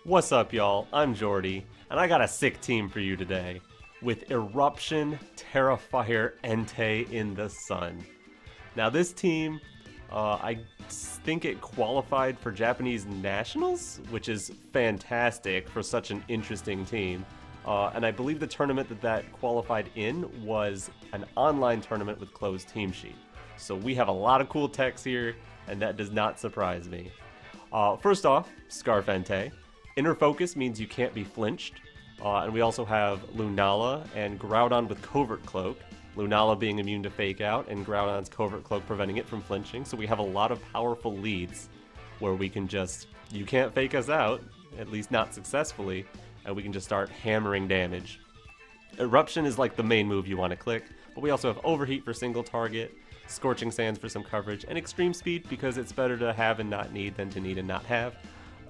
What's up, y'all? I'm Jordy, and I got a sick team for you today with Eruption, Terrifier, Entei in the sun. Now this team, I think it qualified for Japanese Nationals, which is fantastic for such an interesting team. And I believe the tournament that qualified in was an online tournament with closed team sheet. So we have a lot of cool techs here, and that does not surprise me. First off, Scarf Entei. Inner Focus means you can't be flinched. And we also have Lunala and Groudon with Covert Cloak. Lunala being immune to Fake Out, and Groudon's Covert Cloak preventing it from flinching. So we have a lot of powerful leads where we can just, you can't fake us out, at least not successfully, and we can just start hammering damage. Eruption is like the main move you want to click, but we also have Overheat for single target, Scorching Sands for some coverage, and Extreme Speed because it's better to have and not need than to need and not have.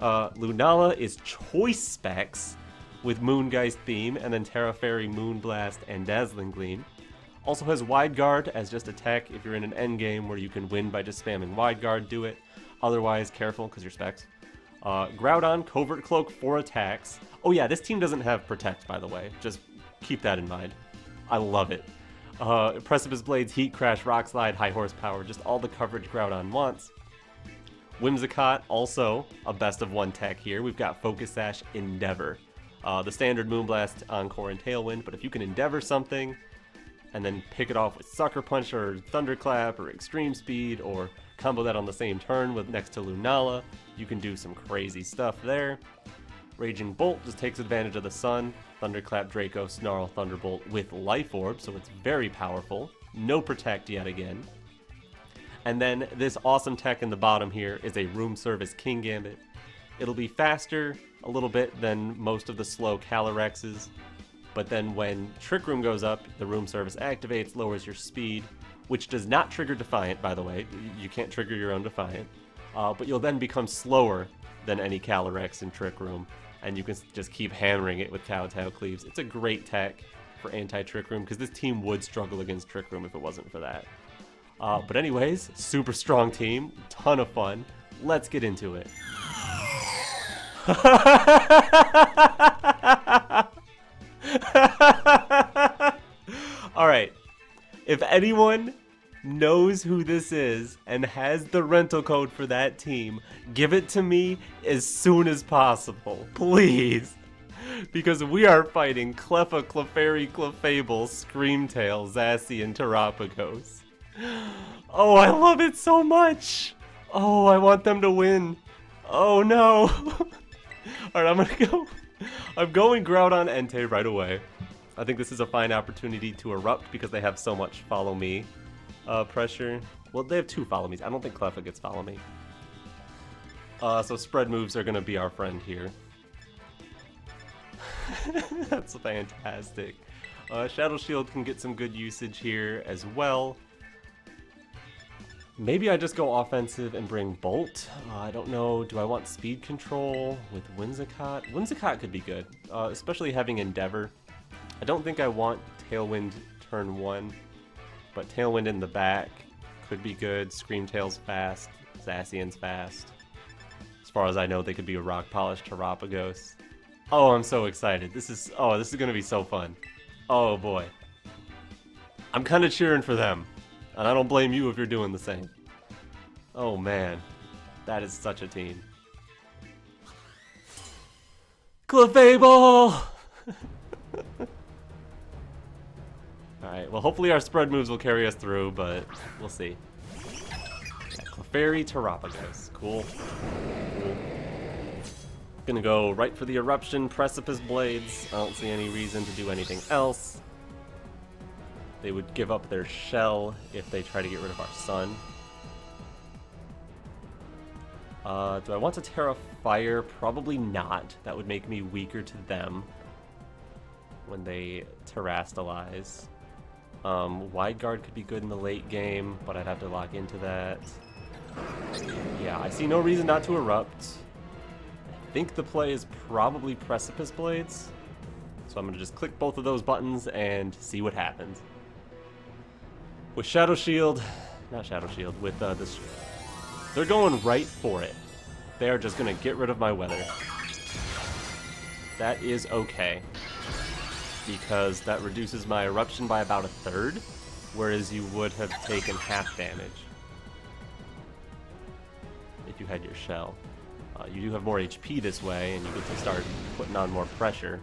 Lunala is choice specs with Moongeist Beam, and then Tera Fairy, Moonblast, and Dazzling Gleam. Also has Wide Guard as just a tech. If you're in an endgame where you can win by just spamming Wide Guard, do it. Otherwise, careful, because you're specs. Groudon, Covert Cloak, 4 attacks. Oh yeah, this team doesn't have Protect, by the way. Just keep that in mind. I love it. Precipice Blades, Heat Crash, Rock Slide, High Horsepower, just all the coverage Groudon wants. Whimsicott, also a best of one tech here. We've got Focus Sash, Endeavor. The standard Moonblast, Encore, and Tailwind, but if you can Endeavor something, and then pick it off with Sucker Punch or Thunderclap or Extreme Speed, or combo that on the same turn with next to Lunala, you can do some crazy stuff there. Raging Bolt just takes advantage of the sun. Thunderclap, Draco, Snarl, Thunderbolt with Life Orb, so it's very powerful. No Protect yet again. And then this awesome tech in the bottom here is a Room Service King Gambit. It'll be faster a little bit than most of the slow Calorexes, but then when Trick Room goes up, the Room Service activates, lowers your speed, which does not trigger Defiant, by the way. You can't trigger your own Defiant. But you'll then become slower than any Calyrex in Trick Room, and you can just keep hammering it with Kowtow Cleaves. It's a great tech for anti-Trick Room, because this team would struggle against Trick Room if it wasn't for that. But anyways, super strong team, ton of fun. Let's get into it. Alright, if anyone knows who this is and has the rental code for that team, give it to me as soon as possible, please. Because we are fighting Cleffa, Clefairy, Clefable, Screamtail, Zacian, and Terapagos. Oh, I love it so much! Oh, I want them to win. Oh no! Alright, I'm going Groudon Entei right away. I think this is a fine opportunity to erupt because they have so much follow me pressure. Well, they have 2 follow me's. I don't think Cleffa gets follow me. So spread moves are gonna be our friend here. That's fantastic. Shadow Shield can get some good usage here as well. Maybe I just go offensive and bring Bolt. I don't know, do I want speed control with Whimsicott? Whimsicott could be good, especially having Endeavor. I don't think I want Tailwind turn 1, but Tailwind in the back could be good. Screamtail's fast, Zacian's fast. As far as I know, they could be a Rock Polish Terapagos. Oh, I'm so excited. This is gonna be so fun. Oh boy. I'm kinda cheering for them. And I don't blame you if you're doing the same. Oh man, that is such a team. Clefable! Alright, well hopefully our spread moves will carry us through, but we'll see. Yeah, Clefairy, Terapagos. Cool. Cool. Gonna go right for the Eruption, Precipice Blades. I don't see any reason to do anything else. They would give up their shell if they try to get rid of our sun. Do I want to Tera Fire? Probably not. That would make me weaker to them when they Terastalize. Wide Guard could be good in the late game, but I'd have to lock into that. Yeah, I see no reason not to Erupt. I think the play is probably Precipice Blades. So I'm going to just click both of those buttons and see what happens. With Shadow Shield, not Shadow Shield, with this, they're going right for it. They are just going to get rid of my weather. That is okay, because that reduces my eruption by about 1/3, whereas you would have taken half damage if you had your shell. You do have more HP this way, and you get to start putting on more pressure.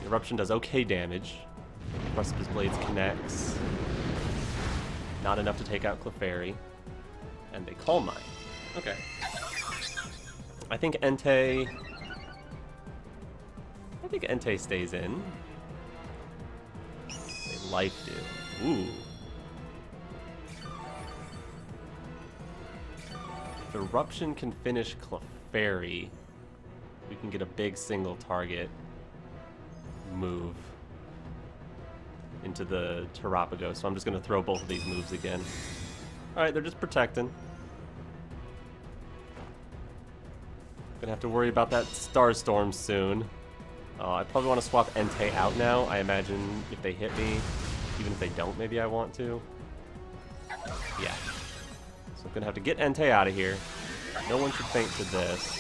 The eruption does okay damage. Precipice Blades connects. Not enough to take out Clefairy. And they Calm Mind. Okay. I think Entei stays in. They Life do. Ooh. If Eruption can finish Clefairy, we can get a big single target move into the Terrapago, so I'm just going to throw both of these moves again. Alright, they're just protecting. Gonna have to worry about that Starstorm soon. I probably want to swap Entei out now. I imagine if they hit me, even if they don't, maybe I want to. Yeah. So I'm gonna have to get Entei out of here. No one should faint to this.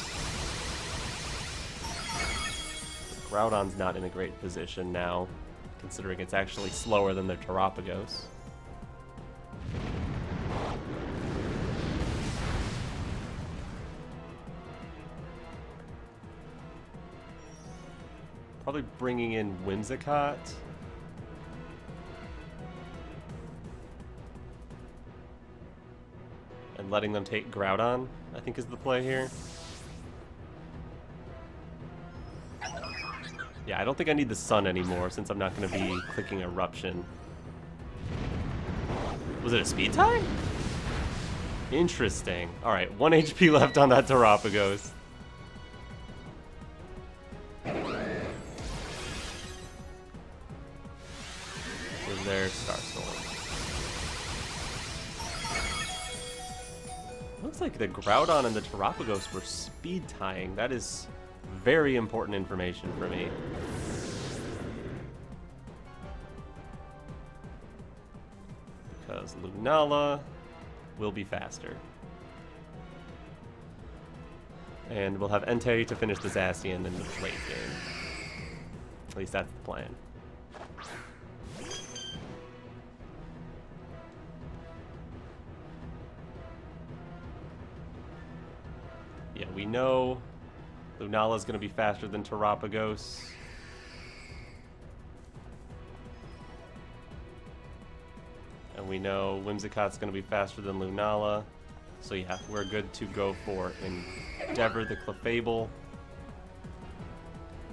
Groudon's not in a great position now, considering it's actually slower than their Terrapagos. Probably bringing in Whimsicott. And letting them take Groudon, I think is the play here. Yeah, I don't think I need the Sun anymore since I'm not going to be clicking Eruption. Was it a speed tie? Interesting. Alright, 1 HP left on that Terrapagos. Is there Starstorm? Looks like the Groudon and the Terrapagos were speed tying. That is very important information for me. Because Lunala will be faster. And we'll have Entei to finish the Zacian in the late game. At least that's the plan. Yeah, we know Lunala's going to be faster than Terrapagos. And we know Whimsicott's going to be faster than Lunala. So yeah, we're good to go for Endeavor the Clefable,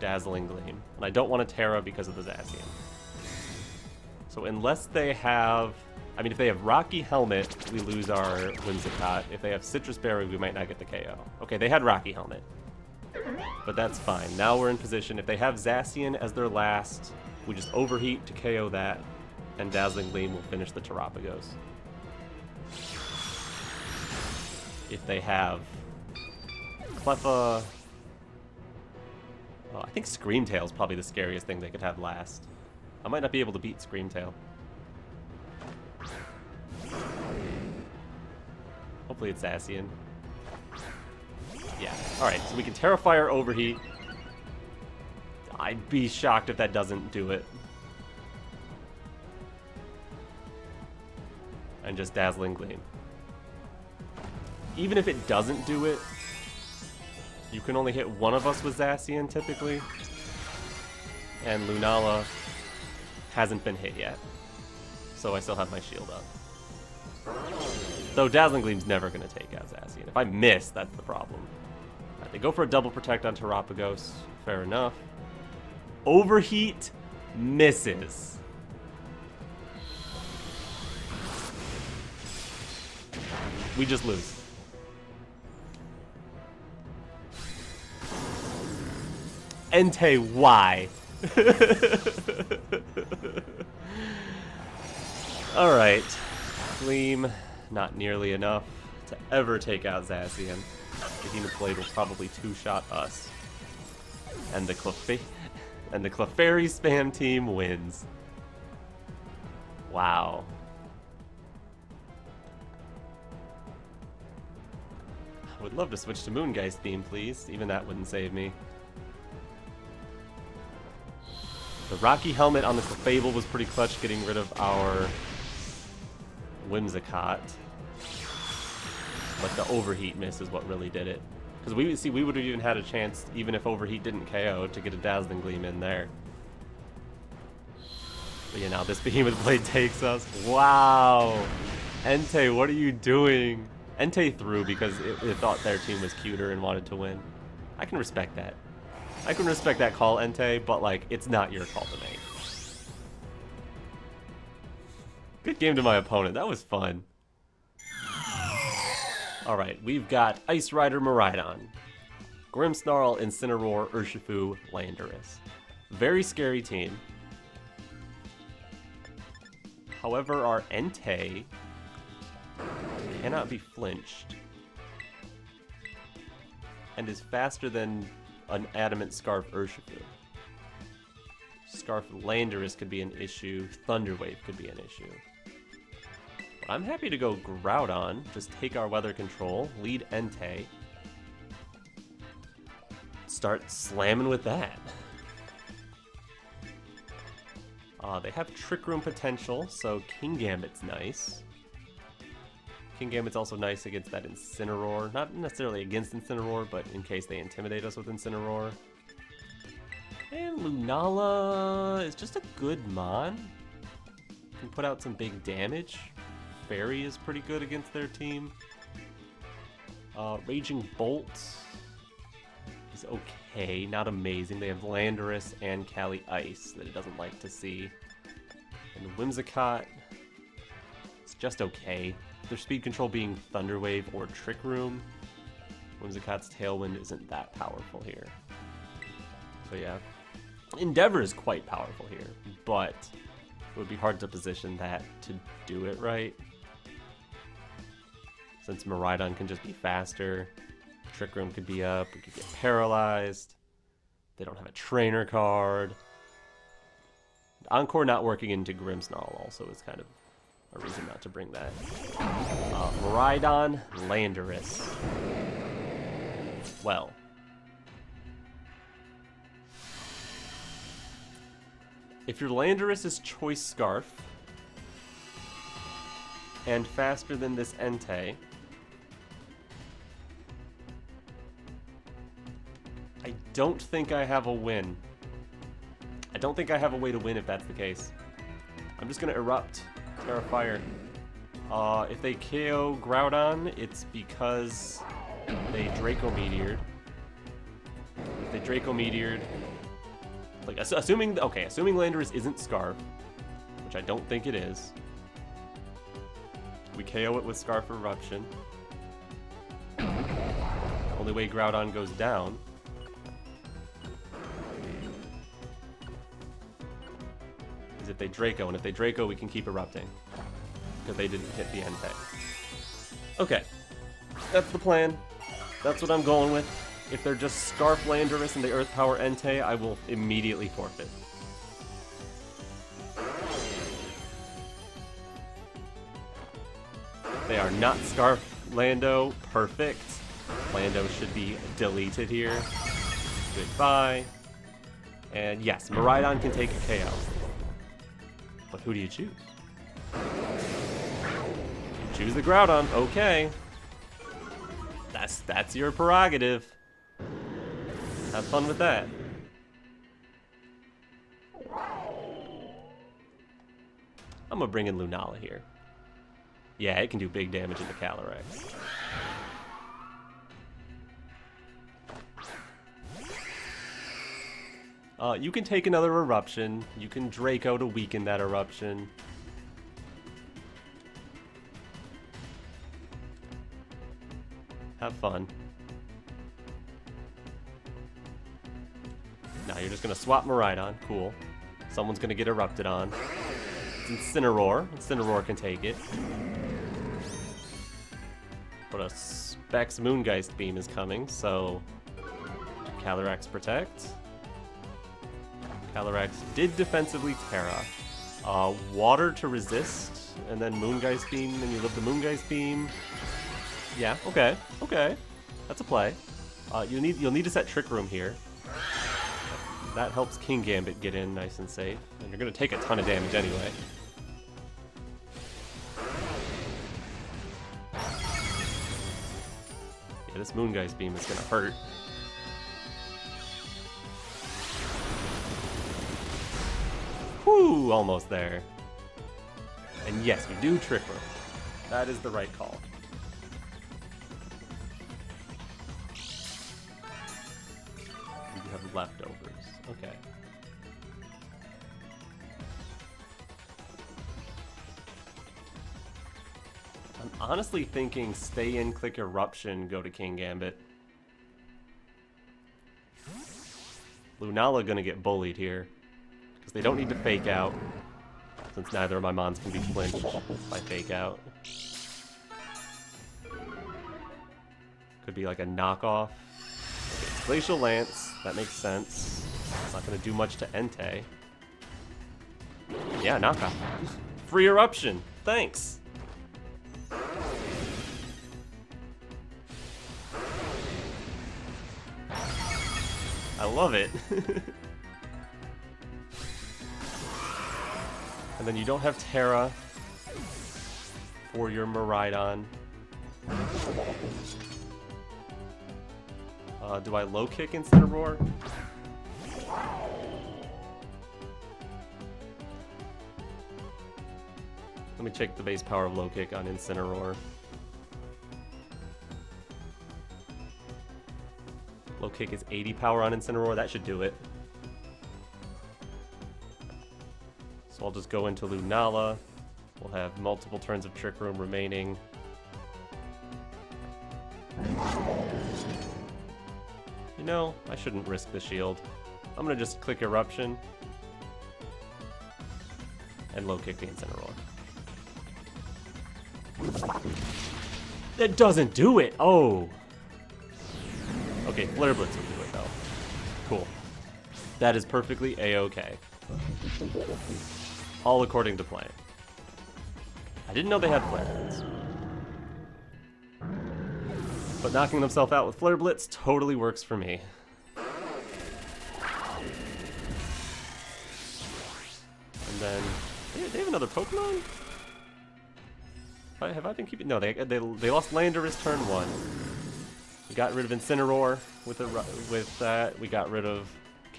Dazzling Gleam. And I don't want a Tera because of the Zacian. So unless they have... I mean, if they have Rocky Helmet, we lose our Whimsicott. If they have Citrus Berry, we might not get the KO. Okay, they had Rocky Helmet. But that's fine. Now we're in position. If they have Zacian as their last, we just overheat to KO that, and Dazzling Gleam will finish the Terrapagos. If they have Cleffa... Well, I think Screamtail is probably the scariest thing they could have last. I might not be able to beat Screamtail. Hopefully it's Zacian. Yeah. Alright, so we can Terrafire Overheat. I'd be shocked if that doesn't do it. And just Dazzling Gleam. Even if it doesn't do it, you can only hit one of us with Zacian typically. And Lunala hasn't been hit yet. So I still have my shield up. Though Dazzling Gleam's never going to take out Zacian. If I miss, that's the problem. Right, they go for a double protect on Terrapagos. Fair enough. Overheat misses. We just lose. Entei, why? Alright. Gleam, not nearly enough to ever take out Zacian. The Demon Blade will probably two-shot us. And the Clefairy spam team wins. Wow. I would love to switch to Moongeist Beam, please. Even that wouldn't save me. The Rocky Helmet on this Fable was pretty clutch, getting rid of our Whimsicott. But the Overheat miss is what really did it. Because we would have even had a chance, even if Overheat didn't KO, to get a Dazzling Gleam in there. But yeah, now this Behemoth Blade takes us. Wow! Entei, what are you doing? Entei threw because it thought their team was cuter and wanted to win. I can respect that. I can respect that call, Entei, but like, it's not your call to make. Good game to my opponent. That was fun. Alright, we've got Ice Rider Miraidon, Grimmsnarl, Incineroar, Urshifu, Landorus. Very scary team. However, our Entei cannot be flinched and is faster than an Adamant Scarf Urshifu. Scarf Landorus could be an issue. Thunderwave could be an issue. But I'm happy to go Groudon, just take our weather control, lead Entei, start slamming with that. They have Trick Room potential, so Kingambit's nice. Kingambit's also nice against that Incineroar. Not necessarily against Incineroar, but in case they intimidate us with Incineroar. And Lunala is just a good Mon. Can put out some big damage. Fairy is pretty good against their team. Raging Bolt is okay, not amazing. They have Landorus and Cali Ice that it doesn't like to see. And Whimsicott is just okay. Their speed control being Thunderwave or Trick Room. Whimsicott's Tailwind isn't that powerful here. So yeah. Endeavor is quite powerful here, but it would be hard to position that to do it right. Since Miraidon can just be faster, Trick Room could be up, we could get paralyzed. They don't have a trainer card. Encore not working into Grimmsnarl also is kind of a reason not to bring that. Miraidon, Landorus. Well. If your Landorus is Choice Scarf and faster than this Entei, I don't think I have a win. I don't think I have a way to win if that's the case. I'm just gonna Erupt, Tera Fire. If they KO Groudon, it's because they Draco Meteored. If they Draco Meteored, like assuming Landorus isn't Scarf, which I don't think it is. We KO it with Scarf Eruption. Only way Groudon goes down is if they Draco, and if they Draco, we can keep erupting because they didn't hit the Entei. Okay, that's the plan. That's what I'm going with. If they're just Scarf Landorus and the Earth Power Entei, I will immediately forfeit. They are not Scarf Lando. Perfect. Lando should be deleted here. Goodbye. And yes, Miraidon can take a KO. But who do you choose? You choose the Groudon. Okay. That's your prerogative. Have fun with that. I'm gonna bring in Lunala here. Yeah, it can do big damage into Calyrex. You can take another Eruption. You can Draco to weaken that Eruption. Have fun. Now you're just gonna swap Miraidon. Cool. Someone's gonna get erupted on. It's Incineroar. Incineroar can take it. But a Specs Moongeist Beam is coming, so Calyrex protect. Calyrex did defensively Tera. Water to resist, and then Moongeist Beam, and you live the Moongeist Beam. Yeah, okay, okay. That's a play. You'll need to set Trick Room here. That helps King Gambit get in nice and safe. And you're going to take a ton of damage anyway. Yeah, this Moongeist Beam is going to hurt. Whew, almost there. And yes, we do Trick Room. That is the right call. You have leftovers. Okay. I'm honestly thinking stay in, click Eruption, go to King Gambit. Lunala gonna get bullied here. Because they don't need to fake out. Since neither of my mons can be flinched by fake out. Could be like a knockoff. Okay, it's Glacial Lance. That makes sense. It's not going to do much to Entei. Yeah, knockoff. Free Eruption. Thanks. I love it. And then you don't have Tera for your Miraidon. Do I low kick instead of roar? Let me check the base power of low kick on Incineroar. Low kick is 80 power on Incineroar. That should do it. So I'll just go into Lunala. We'll have multiple turns of Trick Room remaining. You know, I shouldn't risk the shield. I'm gonna just click Eruption and low kick the Incineroar. That doesn't do it! Oh! Okay, Flare Blitz will do it though. Cool. That is perfectly a-okay. All according to plan. I didn't know they had Flare Blitz. But knocking themselves out with Flare Blitz totally works for me. And then they have another Pokemon? Have I been keeping? No, they lost Landorus turn 1. We got rid of Incineroar with that. We got rid of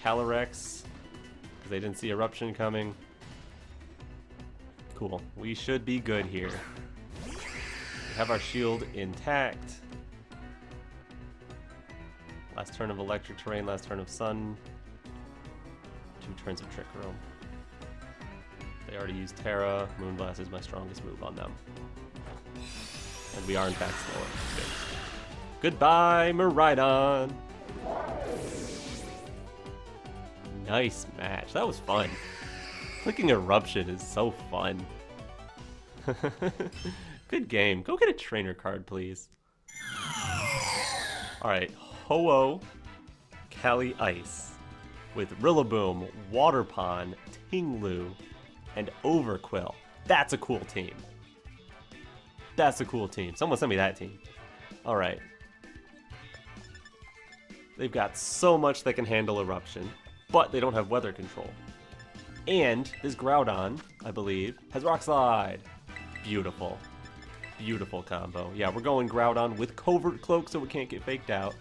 Calyrex because they didn't see Eruption coming. Cool. We should be good here. We have our shield intact. Last turn of Electric Terrain, last turn of Sun. 2 turns of Trick Room. They already used Tera. Moonblast is my strongest move on them. And we are in fact slower. Good. Goodbye, Miraidon! Nice match. That was fun. Clicking Eruption is so fun. Good game. Go get a trainer card, please. Alright, Ho-Oh, Cali Ice, with Rillaboom, Waterpon, Tinglu, and Overquill. That's a cool team. That's a cool team. Someone send me that team. Alright. They've got so much that can handle Eruption, but they don't have weather control. And this Groudon, I believe, has Rock Slide. Beautiful. Beautiful combo. Yeah, we're going Groudon with Covert Cloak so we can't get faked out.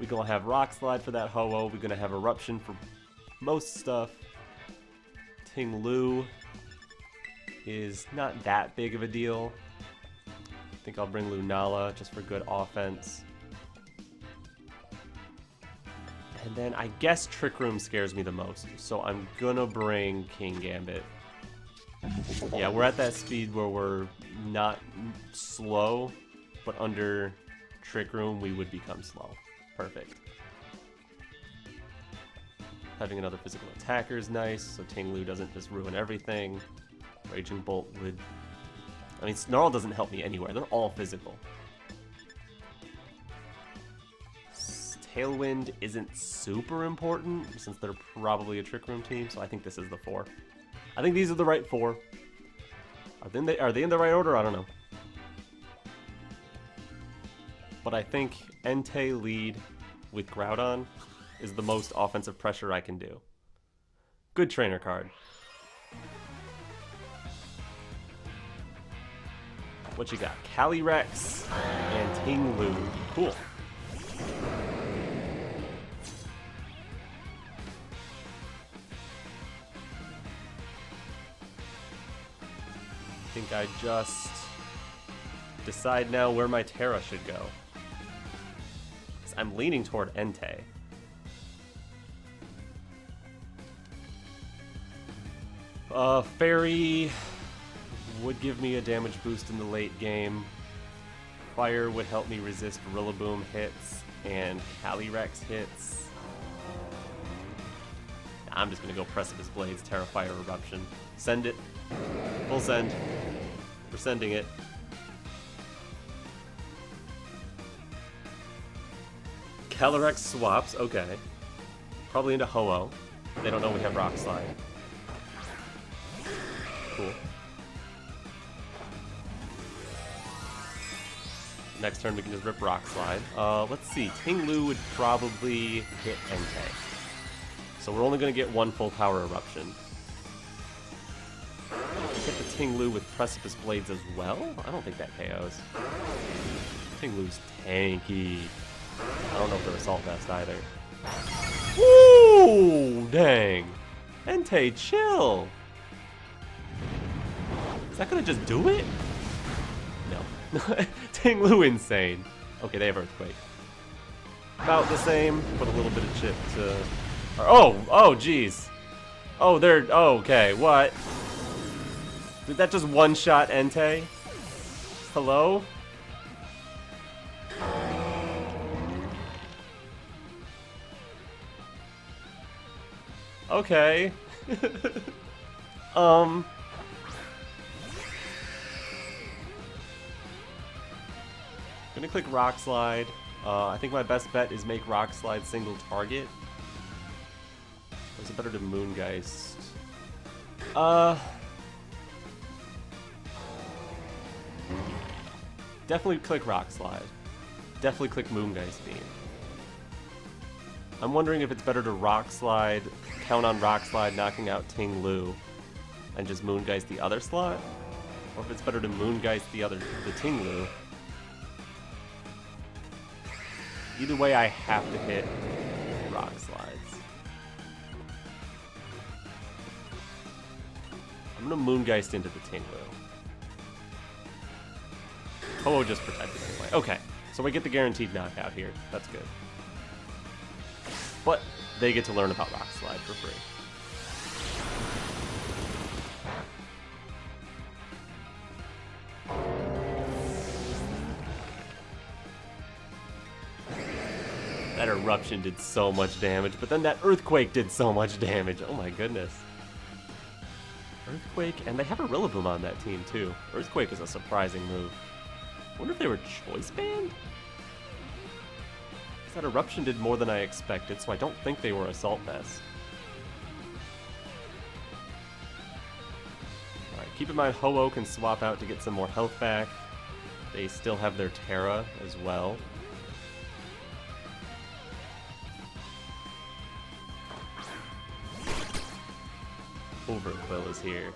We're going to have Rock Slide for that Ho-Oh. We're going to have Eruption for most stuff. Tinglu is not that big of a deal. I think I'll bring Lunala just for good offense. And then I guess Trick Room scares me the most, so I'm gonna bring King Gambit. Yeah, we're at that speed where we're not slow, but under Trick Room we would become slow. Perfect. Having another physical attacker is nice, so Tinglu doesn't just ruin everything. Raging Bolt would... I mean, Snarl doesn't help me anywhere. They're all physical. Tailwind isn't super important, since they're probably a Trick Room team, so I think this is the 4. I think these are the right 4. Are they in the right order? I don't know. But I think Entei lead with Groudon is the most offensive pressure I can do. Good trainer card. What you got? Calyrex and Tinglu. Cool. I think I just decide now where my Tera should go. 'Cause I'm leaning toward Entei. Fairy would give me a damage boost in the late game. Fire would help me resist Rillaboom hits and Calyrex hits. I'm just gonna go Precipice Blades, Tera, Fire, Eruption. Send it. Full send. We're sending it. Calyrex swaps, okay. Probably into Ho-Oh. They don't know we have Rock Slide. Cool. Next turn we can just rip Rock Slide. Let's see. Tinglu would probably hit Entei. So we're only going to get one full power Eruption. Hit the Tinglu with Precipice Blades as well? I don't think that KOs. Tinglu's tanky. I don't know if they're Assault Vest either. Ooh, dang. Entei, chill. Is that gonna just do it? No. Tinglu insane. Okay, they have Earthquake. About the same, but a little bit of chip to... Oh, jeez. Oh, they're... Oh, okay, what? Did that just one-shot Entei? Hello? Okay. Gonna click Rock Slide. I think my best bet is make Rock Slide single target. Or is it better to Moongeist? Definitely click Rock Slide. Definitely click Moongeist Beam. I'm wondering if it's better to Rock Slide, count on Rock Slide knocking out Tinglu, and just Moongeist the other slot? Or if it's better to Moongeist the Tinglu. Either way, I have to hit Rock Slides. I'm gonna Moongeist into the Tinglu. Ho-Oh just protected anyway. Okay, so we get the guaranteed knockout here. That's good. But they get to learn about Rock Slide for free. That Eruption did so much damage, but then that Earthquake did so much damage. Oh my goodness. Earthquake, and they have a Rillaboom on that team too. Earthquake is a surprising move. I wonder if they were choice banned? That Eruption did more than I expected, so I don't think they were Assault Vest. Alright, keep in mind Ho-Oh can swap out to get some more health back. They still have their Tera as well. Overquill is here.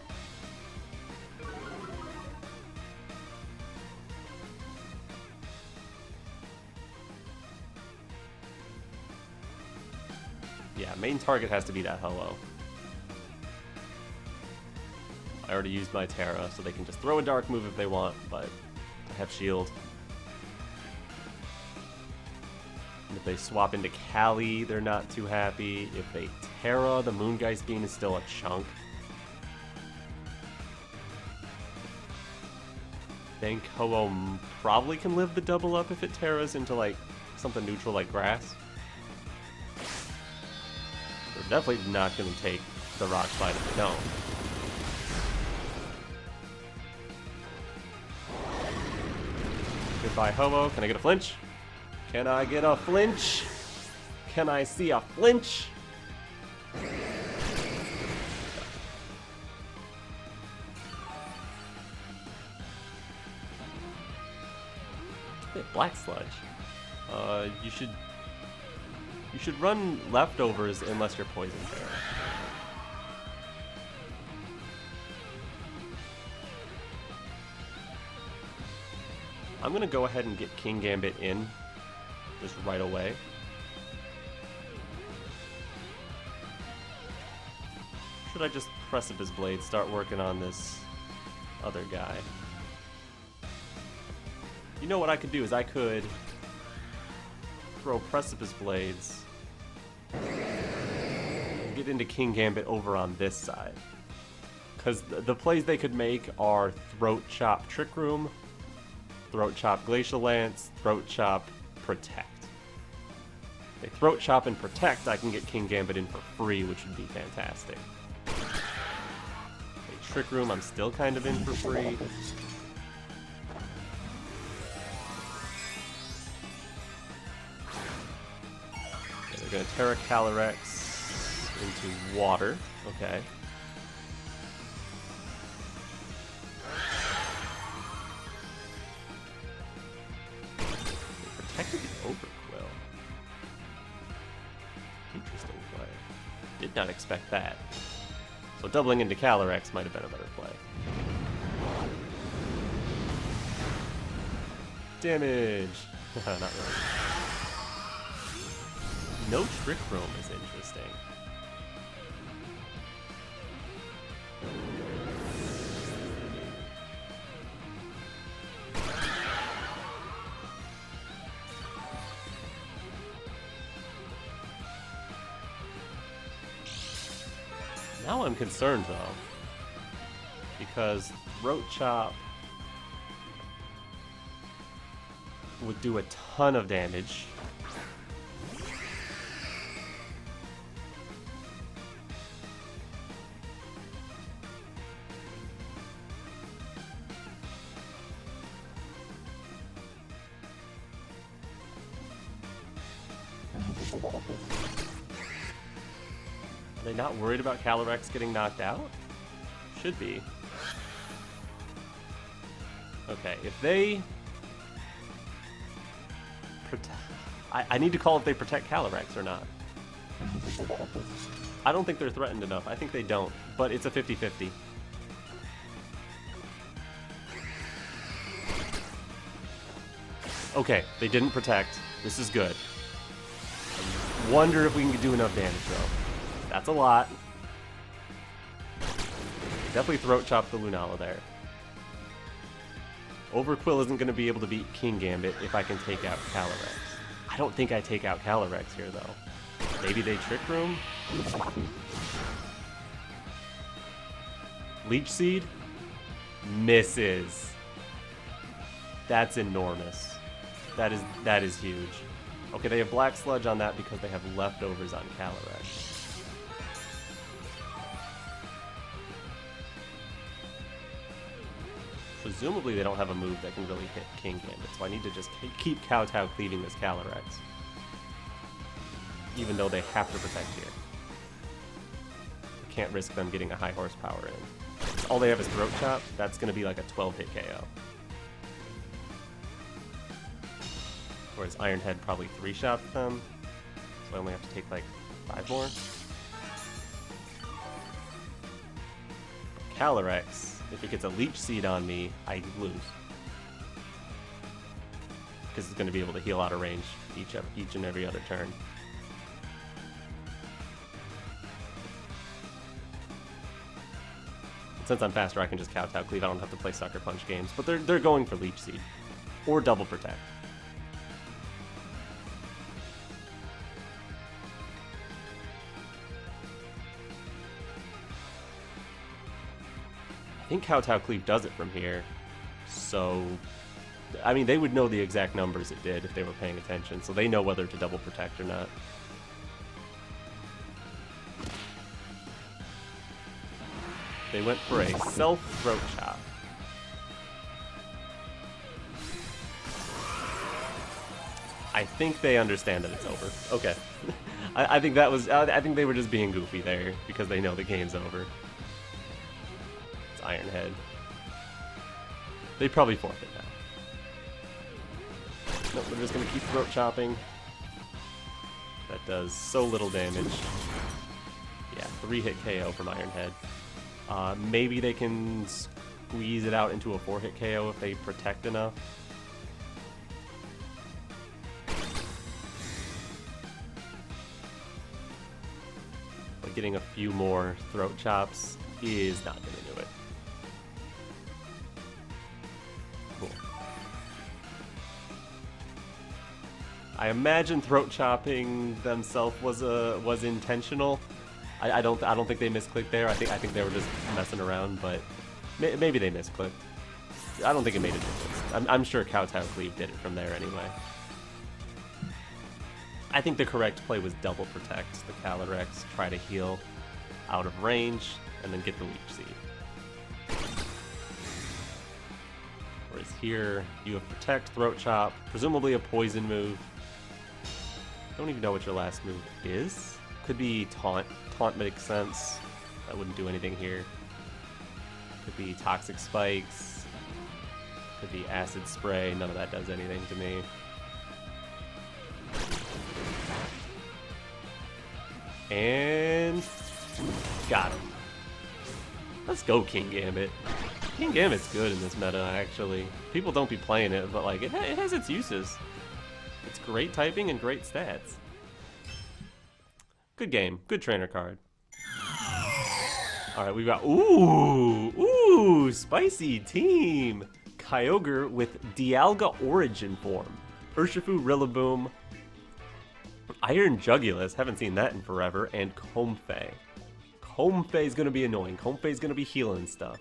Yeah, main target has to be that Ho-Oh. I already used my Tera, so they can just throw a dark move if they want, but I have shield. And if they swap into Cali, they're not too happy. If they Tera, the Moongeist Beam is still a chunk. I think Ho-Oh probably can live the double up if it Teras into like something neutral like grass. They're definitely not going to take the Rock Slide if they don't. Goodbye, Ho-Oh. Can I get a flinch? Can I get a flinch? Can I see a flinch? Black Sludge. You You should run leftovers unless you're poison Tera. I'm gonna go ahead and get King Gambit in just right away. Should I just Precipice Blades, start working on this other guy? You know what I could do is I could throw Precipice Blades and get into King Gambit over on this side. Because the plays they could make are Throat Chop Trick Room, Throat Chop Glacial Lance, Throat Chop Protect. If they Throat Chop and Protect, I can get King Gambit in for free, which would be fantastic. Trick Room, I'm still kind of in for free. Okay, they're going to Tera Calyrex into water. Okay. They protected the Overquill. Interesting play. Did not expect that. So doubling into Calyrex might have been a better play. Damage! Not really. No Trick Room is interesting. Now I'm concerned though, because Throat Chop would do a ton of damage. Are they not worried about Calyrex getting knocked out? Should be. Okay, if they... I need to call if they protect Calyrex or not. I don't think they're threatened enough. I think they don't, but it's a 50-50. Okay, they didn't protect. This is good. I wonder if we can do enough damage, though. That's a lot. Definitely Throat Chop the Lunala there. Overquill isn't going to be able to beat King Gambit if I can take out Calyrex. I don't think I take out Calyrex here, though. Maybe they Trick Room? Leech Seed? Misses. That's enormous. That is huge. Okay, they have Black Sludge on that because they have leftovers on Calyrex. Presumably they don't have a move that can really hit King Gambit, so I need to just keep Kowtow cleaving this Calyrex. Even though they have to protect here. I can't risk them getting a high horsepower in. All they have is Throat Chop, that's going to be like a 12-hit KO. Whereas Iron Head probably 3-shots them, so I only have to take like 5 more. Calyrex, if it gets a Leech Seed on me, I lose. Because it's going to be able to heal out of range each and every other turn. Since I'm faster, I can just Kowtow Cleave. I don't have to play Sucker Punch games. But they're going for Leech Seed. Or Double Protect. I think Kowtow Cleave does it from here, so, I mean, they would know the exact numbers it did if they were paying attention, so they know whether to double protect or not. They went for a self-Throat Chop. I think they understand that it's over. Okay. I think that was, I think they were just being goofy there, because they know the game's over. Iron Head. They probably forfeit now. Nope, they're just going to keep Throat Chopping. That does so little damage. Yeah, 3-hit KO from Iron Head. Maybe they can squeeze it out into a 4-hit KO if they protect enough. But getting a few more throat chops is not going to do it. Cool. I imagine throat chopping themselves was intentional. I don't think they misclicked there. I think they were just messing around, but maybe they misclicked. I don't think it made a difference. I'm sure Kowtow Cleave did it from there anyway. I think the correct play was double protect the Calyrex, try to heal out of range, and then get the Leech Seed. Whereas here, you have protect, throat chop, presumably a poison move. Don't even know what your last move is. Could be taunt. Taunt makes sense. That wouldn't do anything here. Could be toxic spikes. Could be acid spray. None of that does anything to me. And got him. Let's go, King Gambit. King Gambit's good in this meta, actually. People don't be playing it, but like it has its uses. It's great typing and great stats. Good game. Good trainer card. Alright, we've got... Ooh! Spicy team! Kyogre with Dialga Origin form. Urshifu, Rillaboom, Iron Jugulus, haven't seen that in forever, and Comfey. Comfey's gonna be annoying. Comfey's gonna be healing stuff.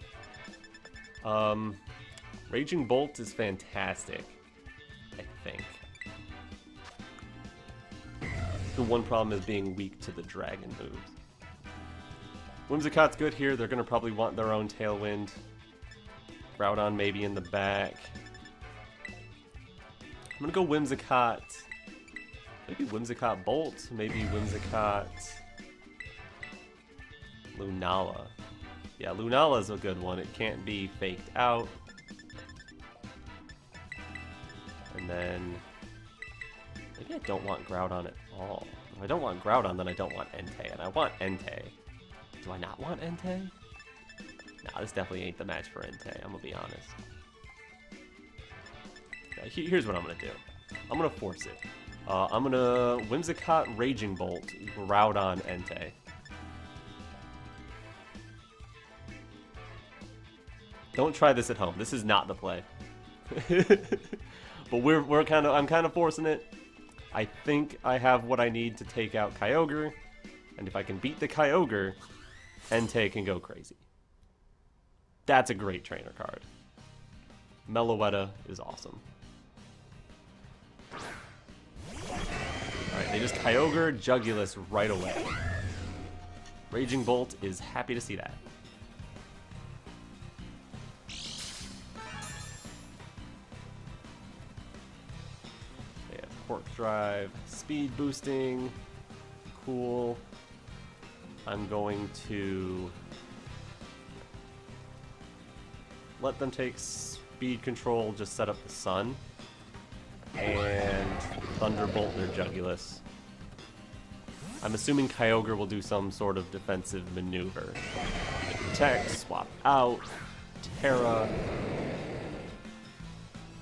Raging Bolt is fantastic, I think. The one problem is being weak to the dragon moves. Whimsicott's good here. They're gonna probably want their own Tailwind. Groudon maybe in the back. I'm gonna go Whimsicott. Maybe Whimsicott Bolt. Maybe Whimsicott Lunala. Yeah, Lunala's a good one. It can't be faked out. And then maybe I don't want Groudon at all. If I don't want Groudon, then I don't want Entei. And I want Entei. Do I not want Entei? Nah, this definitely ain't the match for Entei, I'm gonna be honest. Okay, here's what I'm gonna do. I'm gonna force it. I'm gonna Whimsicott Raging Bolt, Groudon Entei. Don't try this at home. This is not the play. But I'm kind of forcing it. I think I have what I need to take out Kyogre, and if I can beat the Kyogre, Entei can go crazy. That's a great trainer card. Meloetta is awesome. Alright, they just Kyogre Jugulus right away. Raging Bolt is happy to see that. They have Quark Drive, speed boosting, cool. I'm going to let them take speed control, just set up the sun, and Thunderbolt their Jugulus. I'm assuming Kyogre will do some sort of defensive maneuver. Protect, swap out, Tera.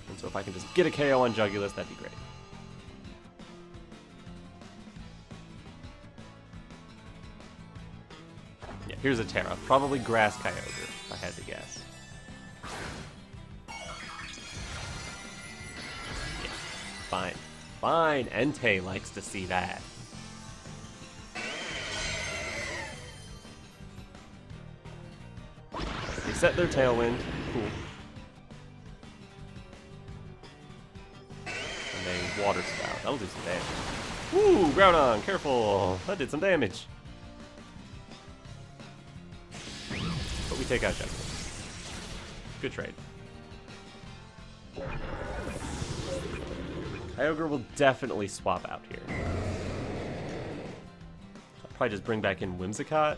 And so if I can just get a KO on Jugulus, that'd be great. Yeah, here's a Tera. Probably Grass Kyogre, if I had to guess. Yeah, fine. Fine, Entei likes to see that. They set their Tailwind. Cool. And they Water Spout. That'll do some damage. Ooh, Groudon, careful. That did some damage. But we take out Jugulus. Good trade. Kyogre will definitely swap out here. I'll probably just bring back in Whimsicott.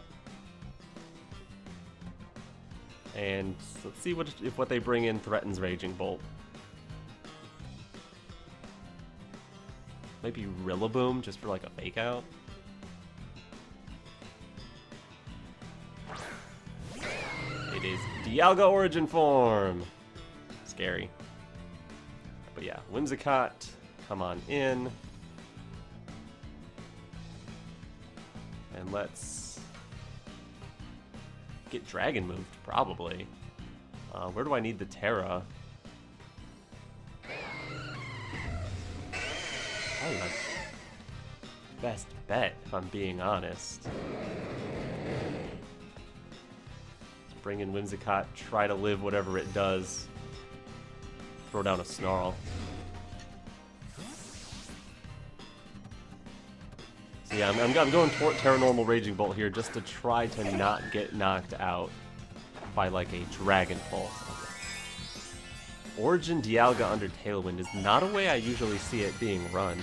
And let's see if what they bring in threatens Raging Bolt. Might be Rillaboom just for like a fake out. It is Dialga Origin Form. Scary. But yeah, Whimsicott, come on in. And let's get Dragon moved, probably. Where do I need the Tera? Probably my best bet, if I'm being honest. Let's bring in Whimsicott, try to live whatever it does. Throw down a Snarl. So yeah, I'm going Terra Normal Raging Bolt here just to try to not get knocked out by like a Dragon Pulse. Origin Dialga under Tailwind is not a way I usually see it being run.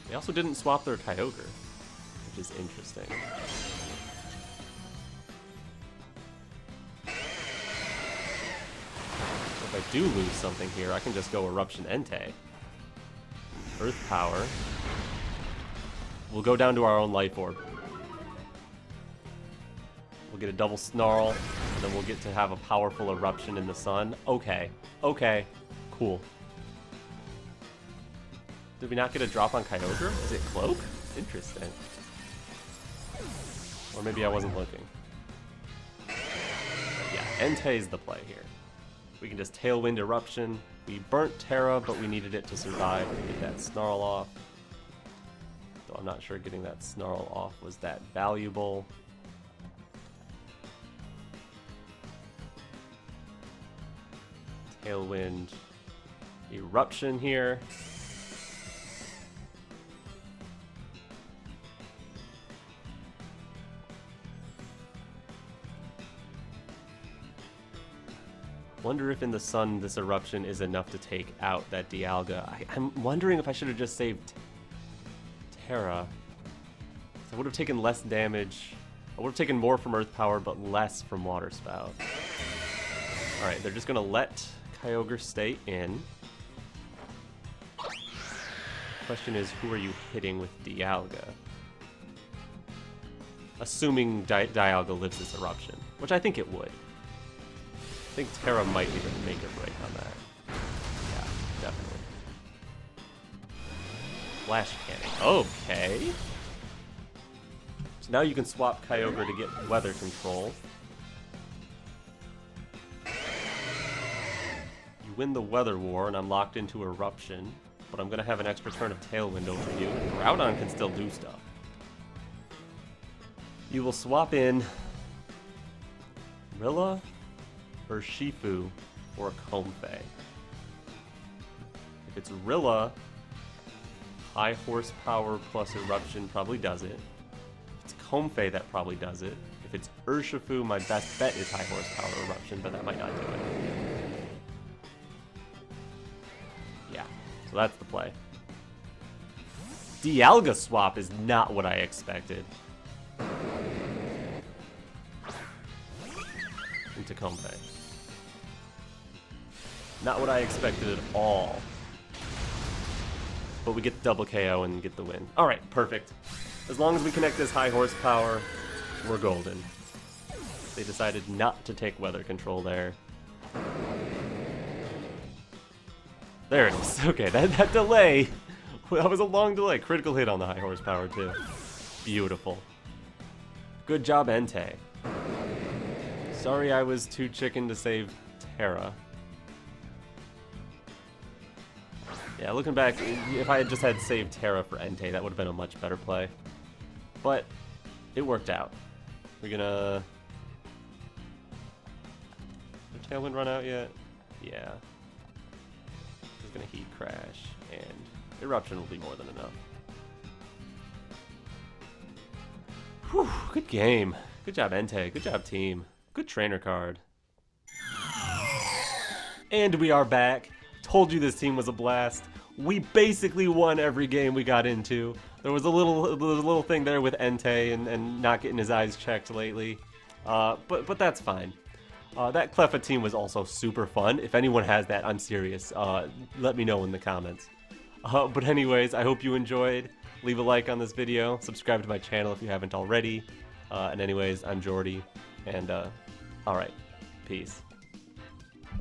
They also didn't swap their Kyogre, which is interesting. If I do lose something here, I can just go Eruption Entei. Earth Power. We'll go down to our own Life Orb. We'll get a double Snarl, and then we'll get to have a powerful Eruption in the sun. Okay. Okay. Cool. Did we not get a drop on Kyogre? Is it Cloak? Interesting. Or maybe I wasn't looking. Yeah, Entei's the play here. We can just Tailwind Eruption. We burnt Tera, but we needed it to survive to get that Snarl off. Though I'm not sure getting that Snarl off was that valuable. Tailwind Eruption here. Wonder if in the sun this Eruption is enough to take out that Dialga. I'm wondering if I should have just saved Tera. I would have taken less damage. I would have taken more from Earth Power, but less from Water Spout. Alright, they're just going to let Kyogre stay in. Question is, who are you hitting with Dialga? Assuming Dialga lives this Eruption, which I think it would. I think Tera might be the make or break on that. Yeah, definitely. Flash Cannon. Okay. So now you can swap Kyogre to get weather control. You win the Weather War, and I'm locked into Eruption. But I'm going to have an extra turn of Tailwind over you. Groudon can still do stuff. You will swap in Rilla or Shifu or Comfey. If it's Rilla, high horsepower plus Eruption probably does it. If it's Comfey, that probably does it. If it's Urshifu, my best bet is high horsepower Eruption, but that might not do it. Yeah, so that's the play. Dialga swap is not what I expected. Into Comfey. Not what I expected at all. But we get the double KO and get the win. Alright, perfect. As long as we connect this high horsepower, we're golden. They decided not to take weather control there. There it is. Okay, that delay. That was a long delay. Critical hit on the high horsepower, too. Beautiful. Good job, Entei. Sorry I was too chicken to save Tera. Yeah, looking back, if I had just had saved Tera for Entei, that would have been a much better play. But it worked out. We're gonna... Did Tailwind run out yet? Yeah. Just gonna Heat Crash, and Eruption will be more than enough. Whew, good game. Good job, Entei. Good job, team. Good trainer card. And we are back. Told you this team was a blast. We basically won every game we got into. There was a little thing there with Entei and not getting his eyes checked lately. But that's fine. That Cleffa team was also super fun. If anyone has that, I'm serious. Let me know in the comments. But anyways, I hope you enjoyed. Leave a like on this video. Subscribe to my channel if you haven't already. And anyways, I'm Jordy. And alright, peace.